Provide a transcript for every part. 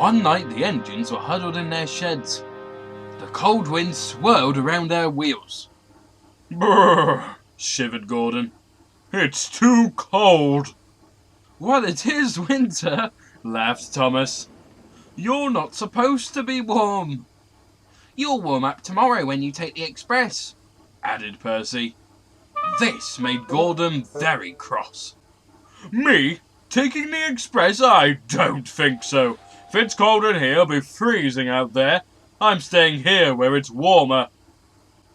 One night the engines were huddled in their sheds. The cold wind swirled around their wheels. Brrr, shivered Gordon. It's too cold. Well, it is winter, laughed Thomas. You're not supposed to be warm. You'll warm up tomorrow when you take the express, added Percy. This made Gordon very cross. Me? Taking the express? I don't think so. If it's cold in here, it'll be freezing out there. I'm staying here where it's warmer.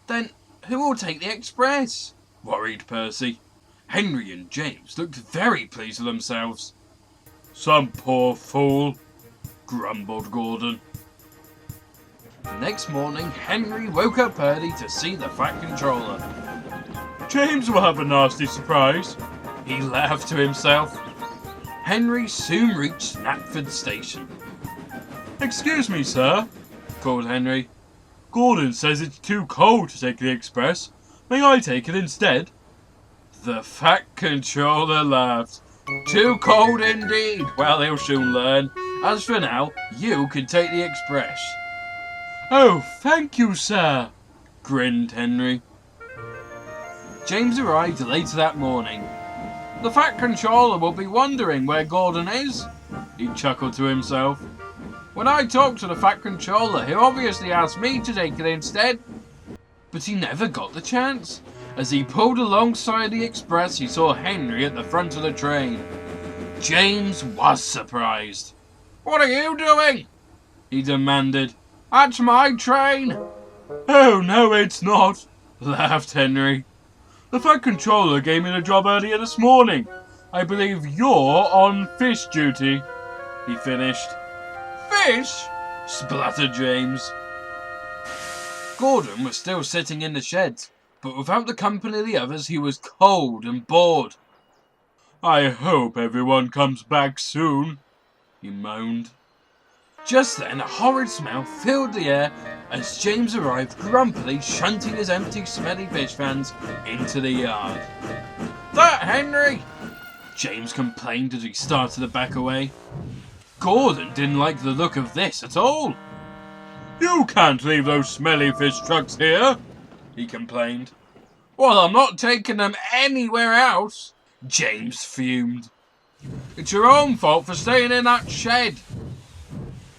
Then who will take the express? Worried Percy. Henry and James looked very pleased with themselves. Some poor fool, grumbled Gordon. The next morning, Henry woke up early to see the Fat Controller. James will have a nasty surprise, he laughed to himself. Henry soon reached Knapford Station. Excuse me, sir, called Henry. Gordon says it's too cold to take the express. May I take it instead? The Fat Controller laughed. Too cold indeed. Well, he'll soon learn. As for now, you can take the express. Oh, thank you, sir, grinned Henry. James arrived later that morning. The Fat Controller will be wondering where Gordon is, he chuckled to himself. When I talk to the Fat Controller, he'll obviously ask me to take it instead. But he never got the chance. As he pulled alongside the express, he saw Henry at the front of the train. James was surprised. What are you doing? He demanded. That's my train. Oh, no, it's not, laughed Henry. The Fat Controller gave me the job earlier this morning. I believe you're on fish duty, he finished. Fish? Spluttered James. Gordon was still sitting in the sheds, but without the company of the others, he was cold and bored. I hope everyone comes back soon, he moaned. Just then, a horrid smell filled the air as James arrived grumpily, shunting his empty, smelly fish pans into the yard. That Henry! James complained as he started to back away. Gordon didn't like the look of this at all. You can't leave those smelly fish trucks here, he complained. Well, I'm not taking them anywhere else, James fumed. It's your own fault for staying in that shed.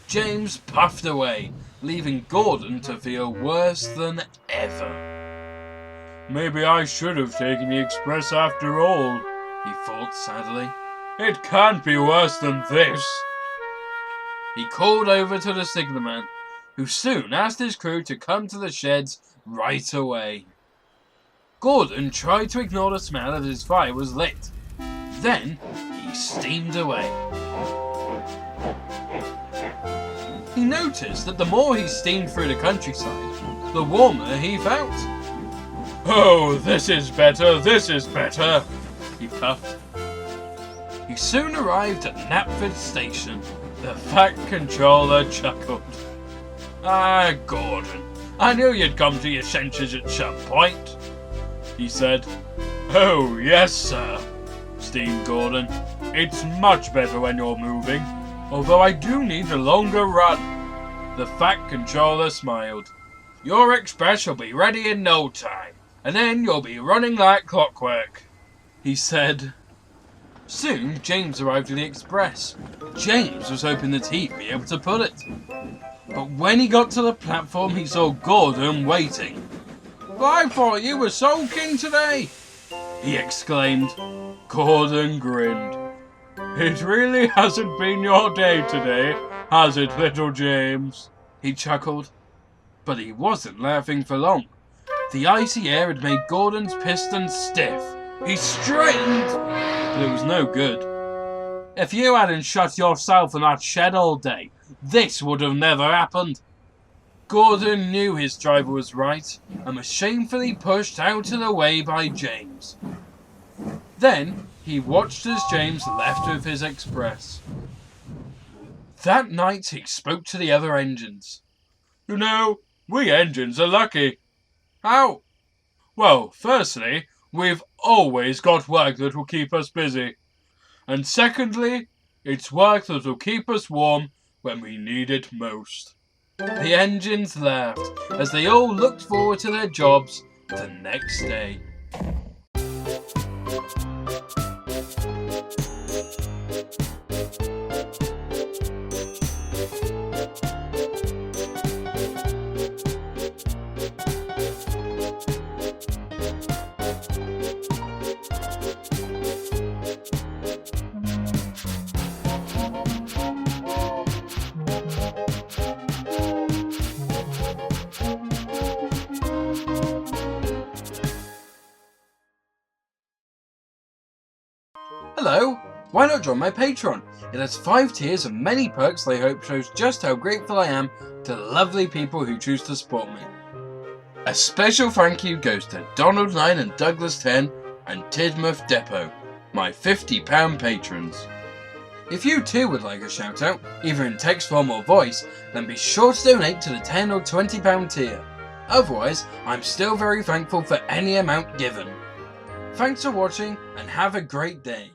James puffed away, leaving Gordon to feel worse than ever. Maybe I should have taken the express after all, he thought sadly. It can't be worse than this. He called over to the signalman, who soon asked his crew to come to the sheds right away. Gordon tried to ignore the smell as his fire was lit. Then he steamed away. He noticed that the more he steamed through the countryside, the warmer he felt. Oh, this is better, he puffed. He soon arrived at Knapford Station. The Fat Controller chuckled. Ah, Gordon, I knew you'd come to your senses at some point, he said. Oh, yes, sir, steamed Gordon. It's much better when you're moving, although I do need a longer run. The Fat Controller smiled. Your express will be ready in no time, and then you'll be running like clockwork, he said. Soon, James arrived at the express. James was hoping that he'd be able to pull it. But when he got to the platform, he saw Gordon waiting. I thought you were sulking today, he exclaimed. Gordon grinned. It really hasn't been your day today, has it, little James? He chuckled. But he wasn't laughing for long. The icy air had made Gordon's pistons stiff. He strained, but it was no good. If you hadn't shut yourself in that shed all day, this would have never happened. Gordon knew his driver was right and was shamefully pushed out of the way by James. Then he watched as James left with his express. That night he spoke to the other engines. You know, we engines are lucky. How? Well, firstly, we've always got work that will keep us busy. And secondly, it's work that will keep us warm when we need it most. The engines laughed as they all looked forward to their jobs the next day. Hello, why not join my Patreon? It has 5 tiers and many perks that I hope shows just how grateful I am to the lovely people who choose to support me. A special thank you goes to Donald9 and Douglas10 and Tidmouth Depot, my £50 patrons. If you too would like a shout out, either in text form or voice, then be sure to donate to the £10 or £20 tier. Otherwise, I'm still very thankful for any amount given. Thanks for watching and have a great day.